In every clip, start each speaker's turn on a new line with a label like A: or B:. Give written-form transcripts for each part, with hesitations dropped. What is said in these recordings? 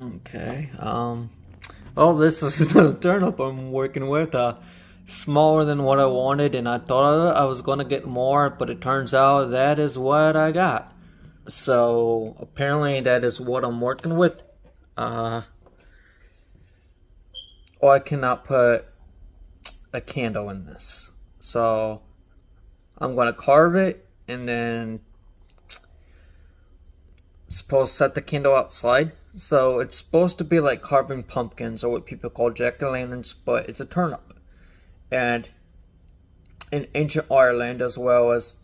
A: Okay. Well, this is the turnip I'm working with. Smaller than what I wanted, and I thought I was gonna get more, but it turns out that is what I got. So apparently that is what I'm working with. Uh, I cannot put a candle in this. So I'm gonna carve it and then supposed to set the candle outside. So it's supposed to be like carving pumpkins or what people call jack-o'-lanterns, but it's a turnip. And in ancient Ireland as well as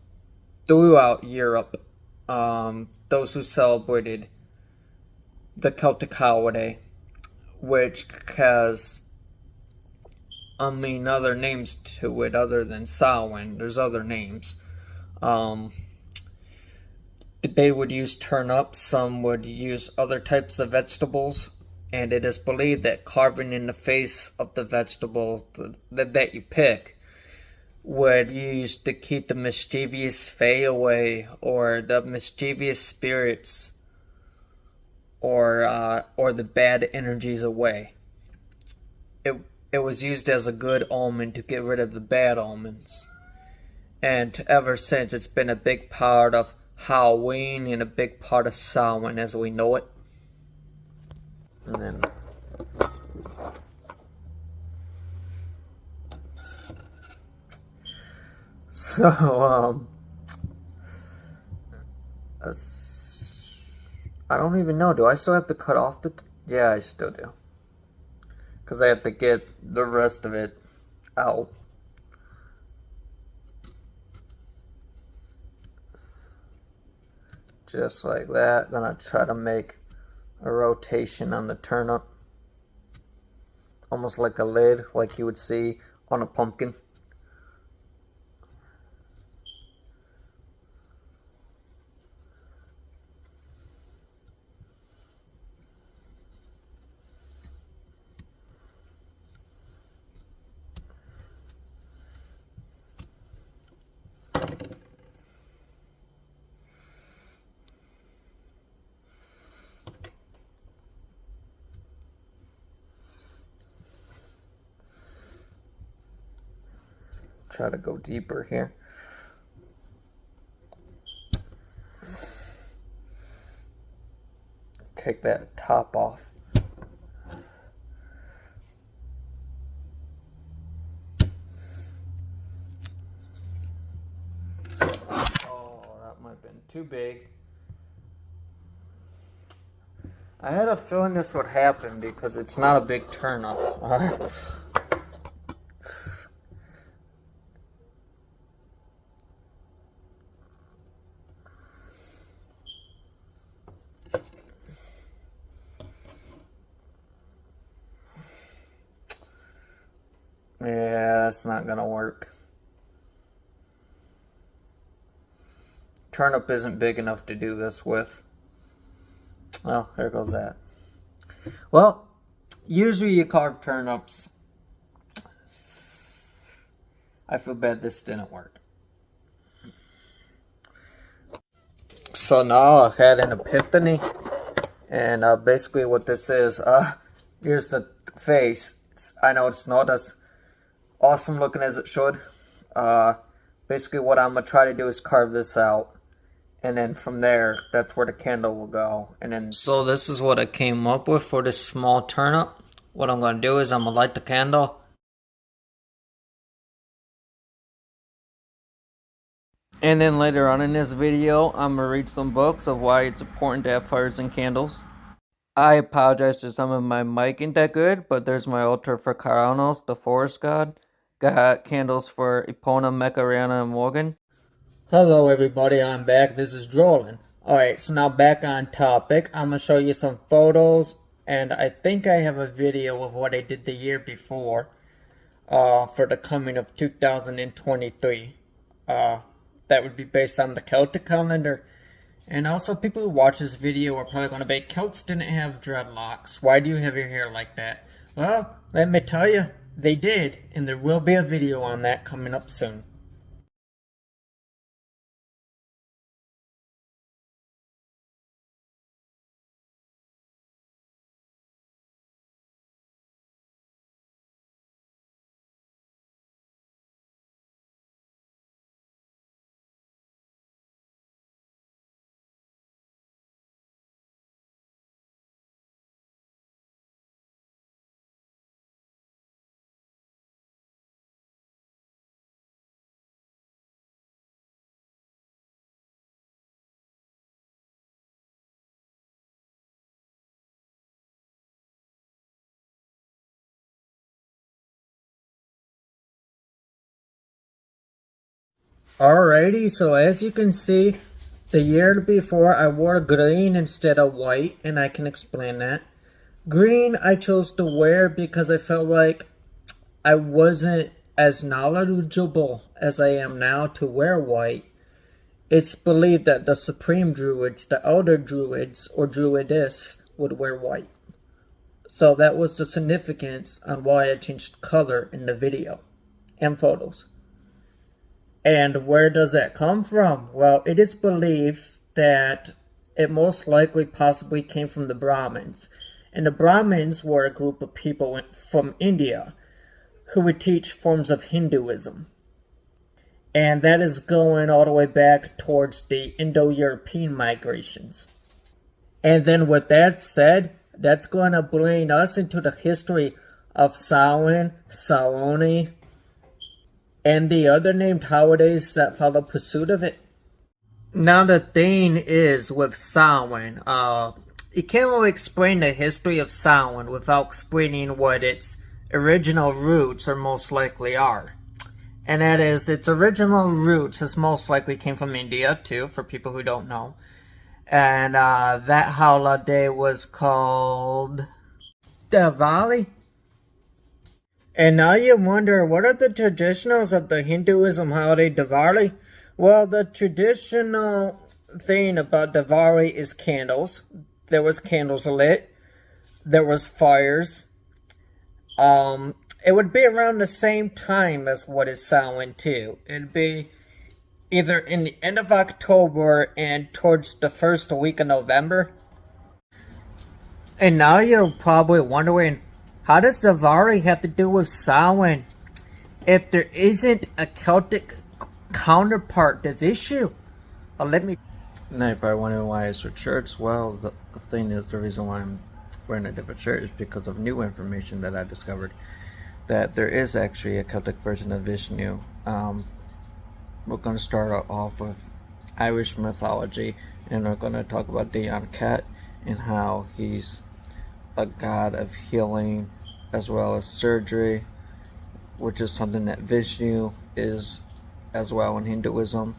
A: throughout Europe, those who celebrated the Celtic holiday, which has other names to it other than Samhain. There's other names. Um, they would use turnips, some would use other types of vegetables, and it is believed that carving in the face of the vegetable that you pick would use to keep the mischievous fae away, or the mischievous spirits, or the bad energies away. It it was used as a good omen to get rid of the bad omens. And ever since, it's been a big part of Halloween and a big part of Samhain as we know it. And then so I don't even know. Do I still have to cut off the? Yeah, I still do. Because I have to get the rest of it out. Just like that. Gonna try to make a rotation on the turnip. Almost like a lid, like you would see on a pumpkin. Try to go deeper here. Take that top off. Oh, that might have been too big. I had a feeling this would happen because it's not a big turnip. Yeah, that's not gonna work. Turnip isn't big enough to do this with. Well, there goes that. Well, usually you carve turnips. I feel bad this didn't work. So now I had an epiphany, and basically what this is, here's the face. I know it's not as awesome looking as it should. Basically what I'm gonna try to do is carve this out, and then from there, that's where the candle will go. And then, so this is what I came up with for this small turnip. What I'm gonna do is I'm gonna light the candle. And then later on in this video, I'm gonna read some books of why it's important to have fires and candles. I apologize to some of my mic ain't that good, but there's my altar for Caranos, the forest god. Got candles for Epona, Macarena, and Morgan. Hello everybody, I'm back. This is Drollin. Alright, so now back on topic. I'm going to show you some photos, and I think I have a video of what I did the year before for the coming of 2023. That would be based on the Celtic calendar. And also, people who watch this video are probably going to be, Celts didn't have dreadlocks. Why do you have your hair like that? Well, let me tell you, they did, and there will be a video on that coming up soon. Alrighty, so as you can see, the year before I wore green instead of white, and I can explain that. Green I chose to wear because I felt like I wasn't as knowledgeable as I am now to wear white. It's believed that the supreme druids, the elder druids or druidess, would wear white. So that was the significance on why I changed color in the video and photos. And where does that come from? Well, it is believed that it most likely possibly came from the Brahmins. And the Brahmins were a group of people from India who would teach forms of Hinduism. And that is going all the way back towards the Indo-European migrations. And then with that said, that's going to bring us into the history of Samhain, Scholary, and the other named holidays that follow pursuit of it. Now the thing is with Samhain, you can't really explain the history of Samhain without explaining what its original roots or most likely are. And that is, its original roots has most likely came from India too, for people who don't know. And that holiday was called Diwali. And now you wonder, what are the traditionals of the Hinduism holiday Diwali? Well, the traditional thing about Diwali is candles. There was candles lit. There was fires. It would be around the same time as what is Samhain too. It'd be either in the end of October and towards the first week of November. And now you're probably wondering, how does Diwali have to do with Samhain if there isn't a Celtic counterpart to this issue? Now you're probably wondering why I switched shirts. Well, the thing is, the reason why I'm wearing a different shirt is because of new information that I discovered. That there is actually a Celtic version of Vishnu. We're going to start off with Irish mythology, and we're going to talk about Dion Cat and how he's a god of healing as well as surgery, which is something that Vishnu is as well in Hinduism.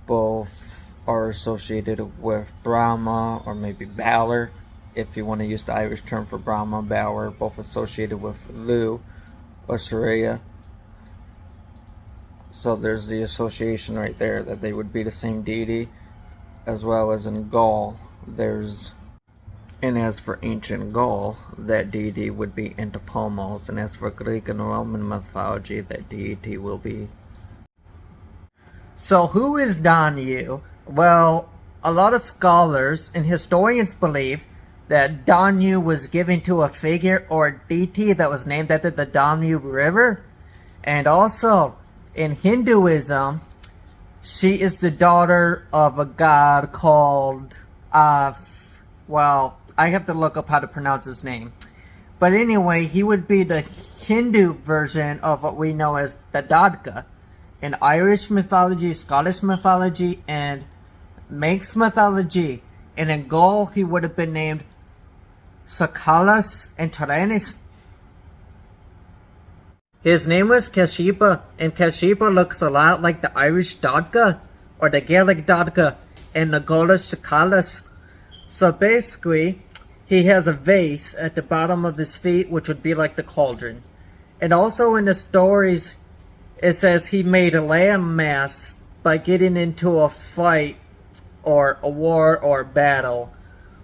A: Both are associated with Brahma, or maybe Balor, if you want to use the Irish term for Brahma, Balor, both associated with Lu or Surya. So there's the association right there that they would be the same deity, as well as in Gaul and as for ancient Gaul, that deity would be Antipomos, and as for Greek and Roman mythology, that deity will be. So who is Danu? Well, a lot of scholars and historians believe that Danu was given to a figure or a deity that was named after the Danube River. And also, in Hinduism, she is the daughter of a god called, well, I have to look up how to pronounce his name. But anyway, he would be the Hindu version of what we know as the Dadka. In Irish mythology, Scottish mythology, and Manx mythology. And in Gaul, he would have been named Sakalas and Tyrannis. His name was Kashipa, and Kashipa looks a lot like the Irish Dadka, or the Gaelic Dadka, and the Gaulish Sakalas. So basically, he has a vase at the bottom of his feet, which would be like the cauldron. And also in the stories, it says he made a lamb mask by getting into a fight, or a war, or battle,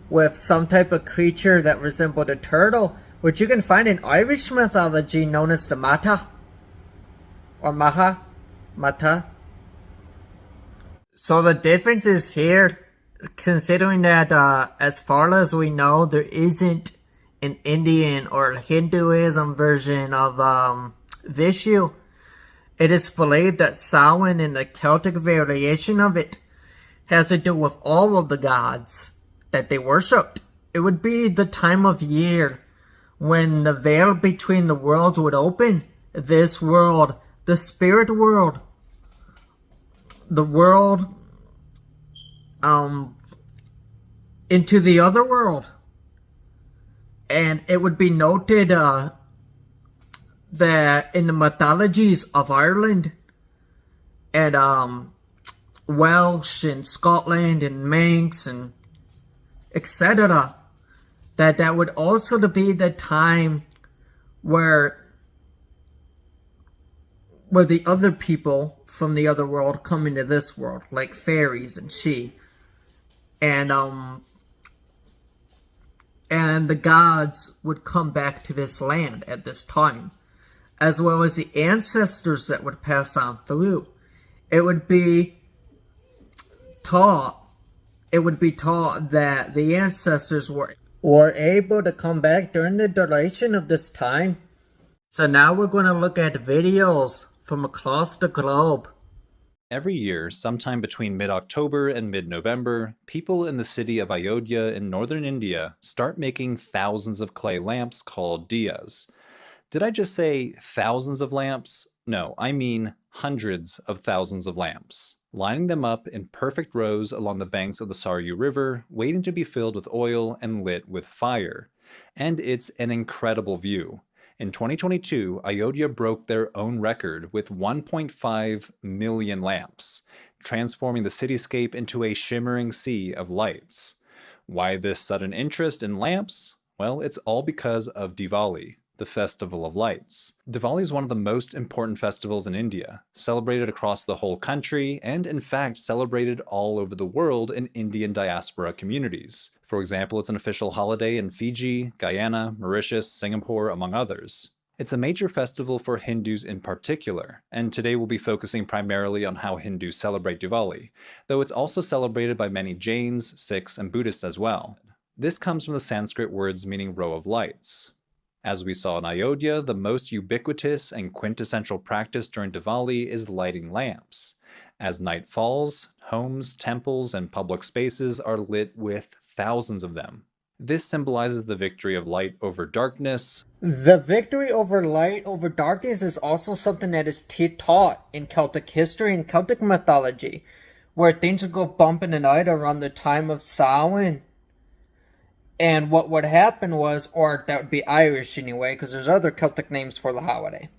A: with some type of creature that resembled a turtle, which you can find in Irish mythology known as the Mata, or Mata. So the difference is here, considering that as far as we know, there isn't an Indian or Hinduism version of Vishnu. It is believed that Samhain and the Celtic variation of it has to do with all of the gods that they worshipped. It would be the time of year when the veil between the worlds would open. This world, the spirit world, the world into the other world. And it would be noted that in the mythologies of Ireland and Welsh and Scotland and Manx and etc. That would also be the time where the other people from the other world come into this world, like fairies and and the gods would come back to this land at this time, as well as the ancestors that would pass on through. It would be taught that the ancestors were able to come back during the duration of this time. So now we're going to look at videos from across the globe.
B: Every year, sometime between mid-October and mid-November, people in the city of Ayodhya in northern India start making thousands of clay lamps called diyas. Did I just say thousands of lamps? No, I mean hundreds of thousands of lamps, lining them up in perfect rows along the banks of the Saryu River, waiting to be filled with oil and lit with fire. And it's an incredible view. In 2022, Ayodhya broke their own record with 1.5 million lamps, transforming the cityscape into a shimmering sea of lights. Why this sudden interest in lamps? Well, it's all because of Diwali, the Festival of Lights. Diwali is one of the most important festivals in India, celebrated across the whole country, and in fact celebrated all over the world in Indian diaspora communities. For example, it's an official holiday in Fiji, Guyana, Mauritius, Singapore, among others. It's a major festival for Hindus in particular, and today we'll be focusing primarily on how Hindus celebrate Diwali, though it's also celebrated by many Jains, Sikhs, and Buddhists as well. This comes from the Sanskrit words meaning row of lights. As we saw in Ayodhya, the most ubiquitous and quintessential practice during Diwali is lighting lamps. As night falls, homes, temples, and public spaces are lit with thousands of them. This symbolizes the victory of light over darkness.
A: The victory over light over darkness is also something that is taught in Celtic history and Celtic mythology, where things would go bump in the night around the time of Samhain. And what would happen was, or that would be Irish anyway, because there's other Celtic names for the holiday.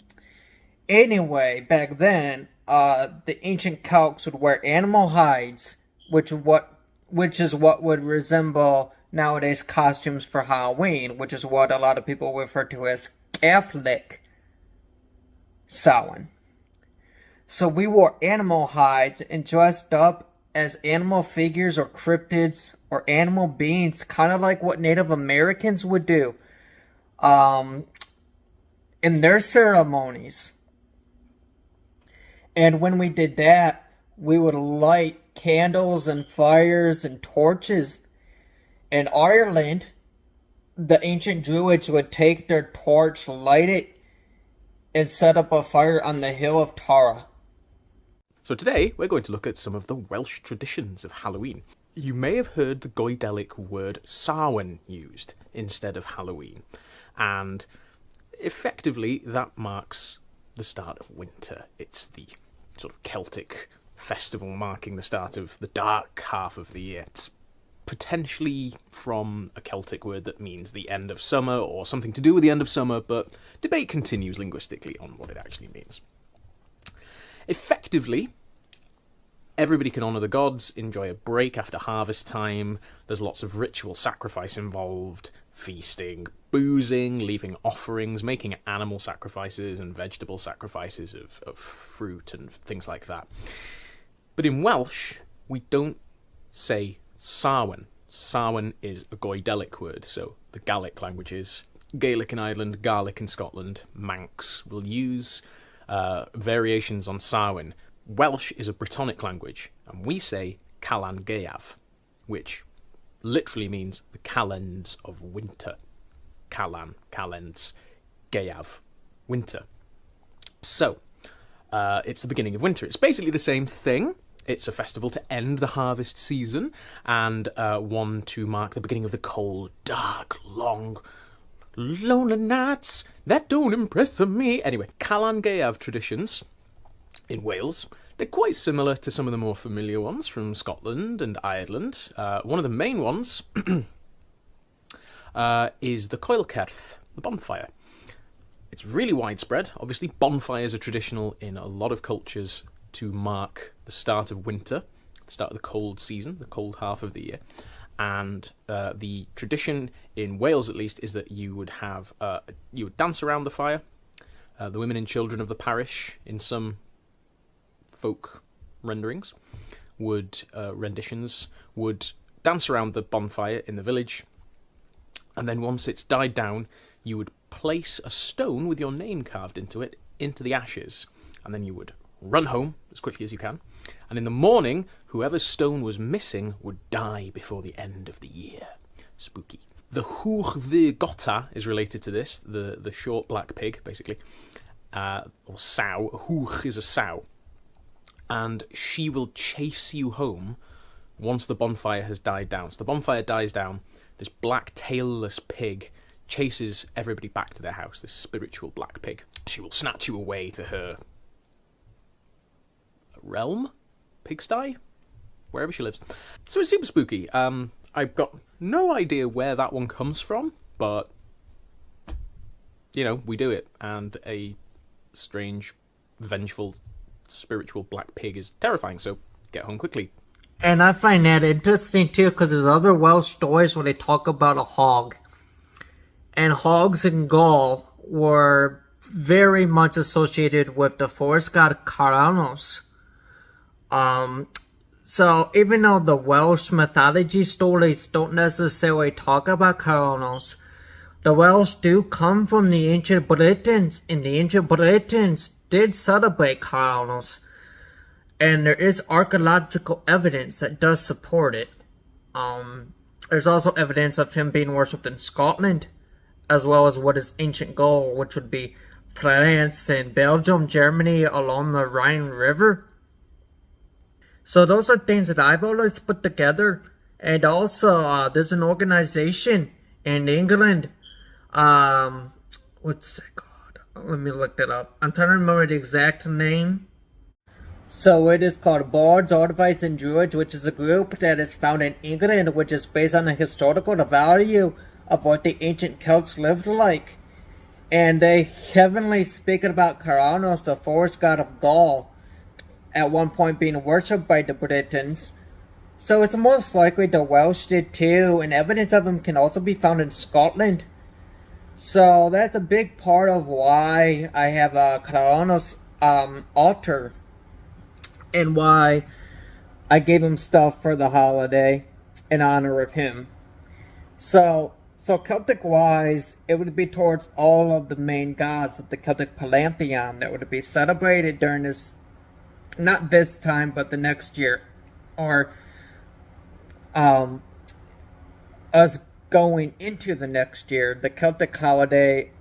A: Anyway, back then, the ancient Celts would wear animal hides, which is what would resemble nowadays costumes for Halloween, which is what a lot of people refer to as Catholic Samhain. So we wore animal hides and dressed up as animal figures or cryptids or animal beings, kind of like what Native Americans would do in their ceremonies. And when we did that, we would light candles and fires and torches. In Ireland, the ancient Druids would take their torch, light it, and set up a fire on the hill of Tara.
C: So today, we're going to look at some of the Welsh traditions of Halloween. You may have heard the Goidelic word Samhain used instead of Halloween, and effectively that marks the start of winter. It's the sort of Celtic festival marking the start of the dark half of the year. It's potentially from a Celtic word that means the end of summer or something to do with the end of summer, but debate continues linguistically on what it actually means. Effectively, everybody can honour the gods, enjoy a break after harvest time, there's lots of ritual sacrifice involved, feasting, boozing, leaving offerings, making animal sacrifices and vegetable sacrifices of fruit and things like that. But in Welsh, we don't say Samhain. Samhain is a Goidelic word, so the Gaelic languages, Gaelic in Ireland, Gaelic in Scotland, Manx will use variations on Samhain. Welsh is a Brittonic language, and we say Calan Gaeaf, which literally means the calends of winter. Calan, calends, Gaeaf, winter. So, it's the beginning of winter. It's basically the same thing. It's a festival to end the harvest season, and one to mark the beginning of the cold, dark, long, lonely nights that don't impress me. Anyway, Calan Gaeaf traditions in Wales, they're quite similar to some of the more familiar ones from Scotland and Ireland. One of the main ones is the Coilcerth, the bonfire. It's really widespread. Obviously, bonfires are traditional in a lot of cultures to mark the start of winter. the start of the cold season, the cold half of the year. And the tradition in Wales, at least, is that you would dance around the fire. The women and children of the parish, in some folk renditions, would dance around the bonfire in the village. And then once it's died down, you would place a stone with your name carved into it into the ashes, and then you would run home as quickly as you can. And in the morning, whoever's stone was missing would die before the end of the year. Spooky. The Hwch Gota is related to this, the short black pig, basically, or sow. Hwch is a sow, and she will chase you home once the bonfire has died down. So the bonfire dies down, this black tailless pig chases everybody back to their house, this spiritual black pig. She will snatch you away to her realm? Pigsty? Wherever she lives. So it's super spooky. I've got no idea where that one comes from, but, you know, we do it. And a strange, vengeful, spiritual black pig is terrifying, so get home quickly.
A: And I find that interesting too, because there's other Welsh stories where they talk about a hog. And hogs in Gaul were very much associated with the forest god Caranos. So even though the Welsh mythology stories don't necessarily talk about Caranos, the Welsh do come from the ancient Britons, and the ancient Britons did celebrate Caranos. And there is archaeological evidence that does support it. There's also evidence of him being worshipped in Scotland, as well as what is ancient Gaul, which would be France and Belgium, Germany, along the Rhine River. So those are things that I've always put together. And also, there's an organization in England. What's it called? Let me look that up. I'm trying to remember the exact name. So it is called Bards, Orvites, and Druids, which is a group that is found in England, which is based on the historical value of what the ancient Celts lived like. And they heavily speak about Caranos, the forest god of Gaul, at one point being worshipped by the Britons. So it's most likely the Welsh did too, and evidence of him can also be found in Scotland. So that's a big part of why I have a Caranos altar, and why I gave him stuff for the holiday in honor of him. So Celtic-wise, it would be towards all of the main gods of the Celtic pantheon that would be celebrated during this, not this time, but the next year, or us going into the next year. The Celtic holiday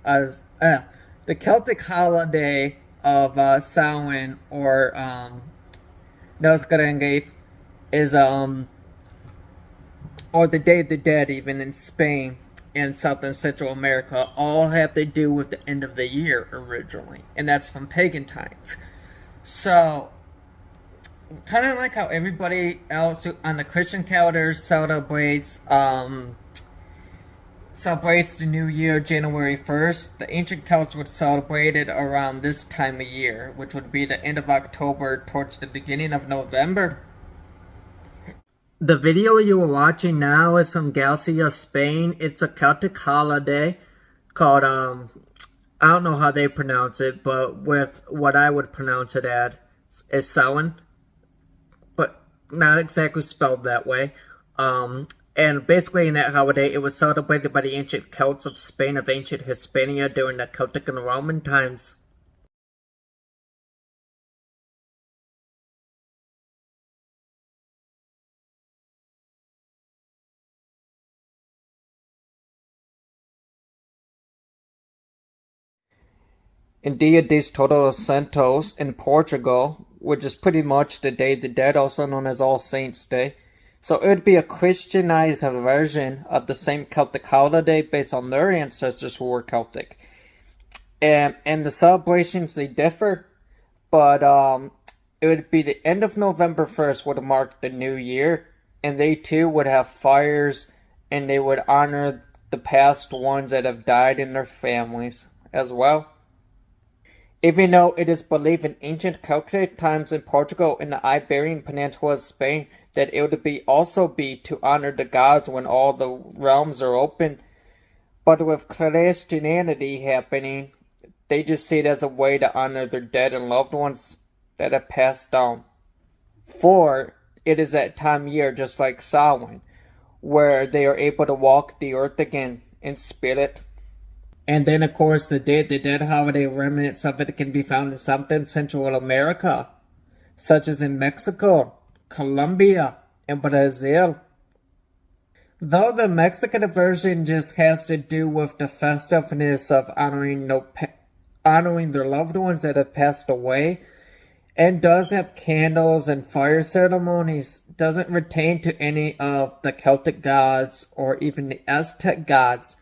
A: of Samhain, or Nosgarangaith, is or the Day of the Dead, even in Spain and South and Central America, all have to do with the end of the year originally, and that's from pagan times. So kind of like how everybody else on the Christian calendar celebrates the New Year January 1st, the ancient Celts would celebrate it around this time of year, which would be the end of October towards the beginning of November. The video you are watching now is from Galicia, Spain. It's a Celtic holiday called, I don't know how they pronounce it, but with what I would pronounce it as, is Samhain, but not exactly spelled that way. And basically in that holiday, it was celebrated by the ancient Celts of Spain, of ancient Hispania during the Celtic and Roman times. In Dia dos Todos Santos in Portugal, which is pretty much the Day of the Dead, also known as All Saints' Day. So it would be a Christianized version of the same Celtic holiday based on their ancestors who were Celtic. And the celebrations, they differ, but it would be the end of November 1st would mark the new year, and they too would have fires, and they would honor the past ones that have died in their families as well. Even though it is believed in ancient Celtic times in Portugal and the Iberian Peninsula of Spain that it would also be to honor the gods when all the realms are open. But with Christianity happening, they just see it as a way to honor their dead and loved ones that have passed on. For it is that time of year, just like Samhain, where they are able to walk the earth again in spirit. And then, of course, the Day of the Dead holiday remnants of it can be found in Southern Central America, such as in Mexico, Colombia, and Brazil. Though the Mexican version just has to do with the festiveness of honoring their loved ones that have passed away, and does have candles and fire ceremonies, doesn't retain to any of the Celtic gods or even the Aztec gods.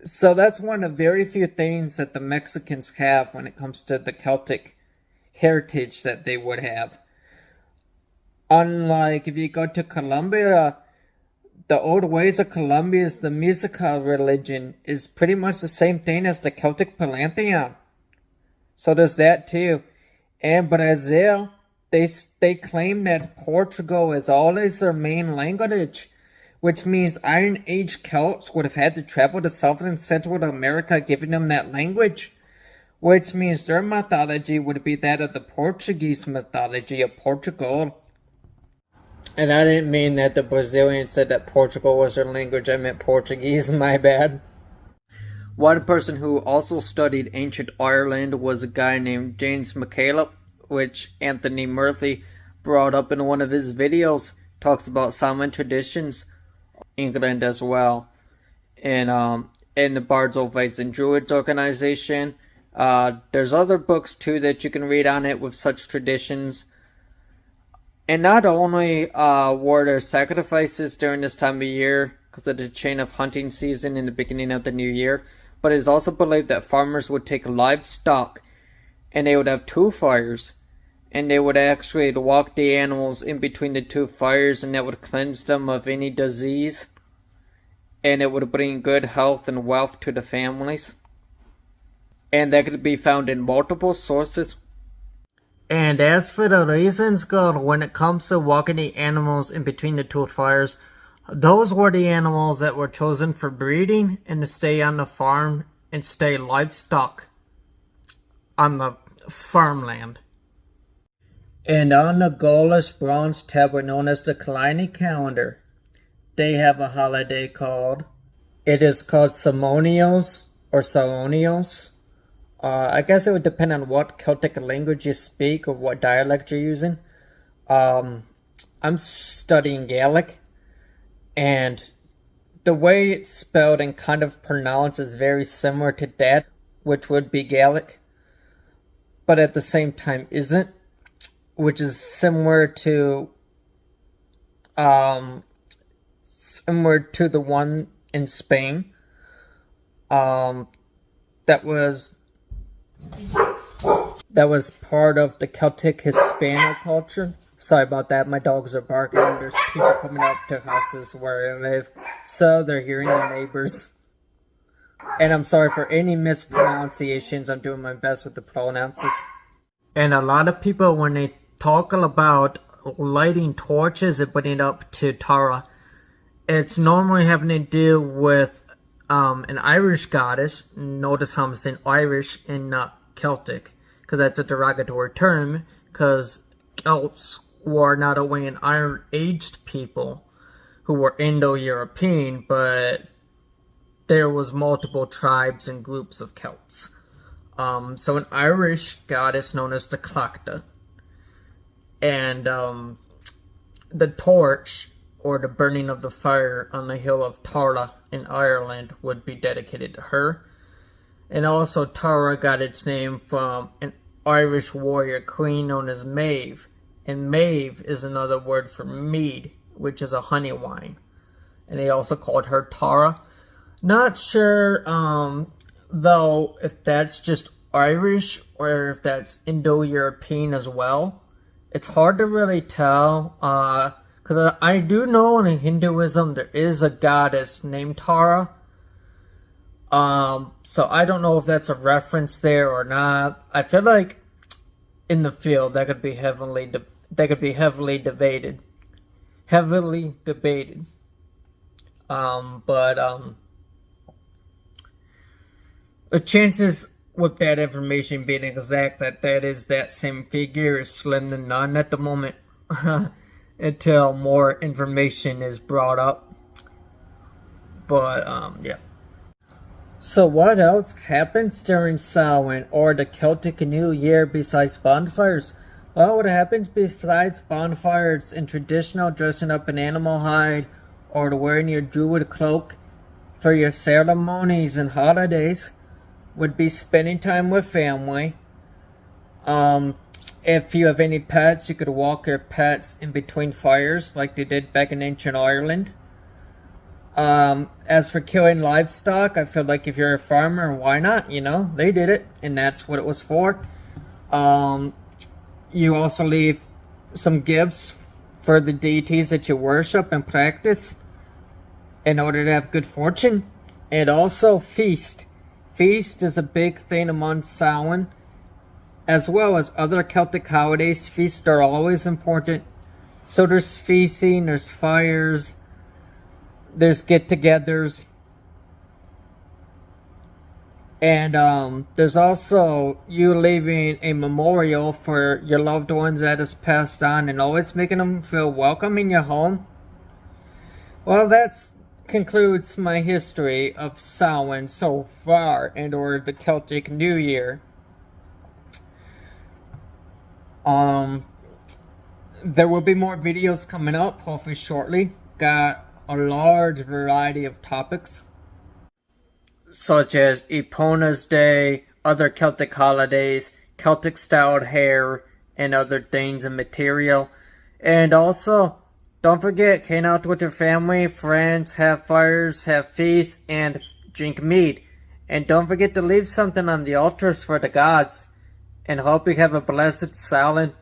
A: So that's one of the very few things that the Mexicans have when it comes to the Celtic heritage that they would have. Unlike if you go to Colombia, the old ways of Colombia's the musical religion is pretty much the same thing as the Celtic pantheon. So there's that too. And Brazil, they claim that Portugal is always their main language, which means Iron Age Celts would have had to travel to Southern Central America giving them that language, which means their mythology would be that of the Portuguese mythology of Portugal. And I didn't mean that the Brazilians said that Portugal was their language, I meant Portuguese, my bad. One person who also studied ancient Ireland was a guy named James McCaleb, which Anthony Murphy brought up in one of his videos, talks about Samhain traditions. England as well, and the Bards, Ovites, and Druids organization. There's other books too that you can read on it with such traditions. And not only were there sacrifices during this time of year because of the chain of hunting season in the beginning of the new year, but it is also believed that farmers would take livestock and they would have two fires, and they would actually walk the animals in between the two fires, and that would cleanse them of any disease, and it would bring good health and wealth to the families. And that could be found in multiple sources. And as for the reasons go, when it comes to walking the animals in between the two fires, those were the animals that were chosen for breeding and to stay on the farm and stay livestock on the farmland. And on the Gaulish bronze tablet known as the Scholary calendar, they have a holiday called Simonios or Salonios. I guess it would depend on what Celtic language you speak or what dialect you're using. I'm studying Gaelic, and the way it's spelled and kind of pronounced is very similar to that, which would be Gaelic, but at the same time isn't, which is similar to the one in Spain. That was part of the Celtic Hispano culture. Sorry about that, my dogs are barking. There's people coming up to houses where I live, so they're hearing the neighbors. And I'm sorry for any mispronunciations. I'm doing my best with the pronounces. And a lot of people, when they talk about lighting torches and putting it up to Tara, it's normally having to do with an Irish goddess. Notice how I'm saying Irish and not Celtic, because that's a derogatory term, because Celts were not only an Iron-aged people who were Indo-European, but there was multiple tribes and groups of Celts. So an Irish goddess known as the Clachta. And the torch, or the burning of the fire on the hill of Tara in Ireland, would be dedicated to her. And also Tara got its name from an Irish warrior queen known as Maeve. And Maeve is another word for mead, which is a honey wine. And they also called her Tara. Not sure, though, if that's just Irish or if that's Indo-European as well. It's hard to really tell, because I do know in Hinduism there is a goddess named Tara. So I don't know if that's a reference there or not. I feel like in the field that could be heavily debated. Heavily debated. But the chances with that information being exact that is that same figure is slim to none at the moment. Until more information is brought up. But yeah. So what else happens during Samhain or the Celtic New Year besides bonfires? Well, what happens besides bonfires and traditional dressing up in animal hide or wearing your druid cloak for your ceremonies and holidays would be spending time with family. If you have any pets, you could walk your pets in between fires like they did back in ancient Ireland. As for killing livestock, I feel like if you're a farmer, why not? You know, they did it, and that's what it was for. You also leave some gifts for the deities that you worship and practice in order to have good fortune. And also feast. Feast is a big thing among Samhain. As well as other Celtic holidays, feasts are always important. So there's feasting, there's fires, there's get-togethers, and there's also you leaving a memorial for your loved ones that has passed on and always making them feel welcome in your home. Well, that concludes my history of Samhain so far and or the Celtic New Year. There will be more videos coming up, hopefully shortly. Got a large variety of topics, such as Epona's Day, other Celtic holidays, Celtic-styled hair, and other things and material. And also, don't forget, hang out with your family, friends, have fires, have feasts, and drink mead. And don't forget to leave something on the altars for the gods. And hope you have a blessed Samhain.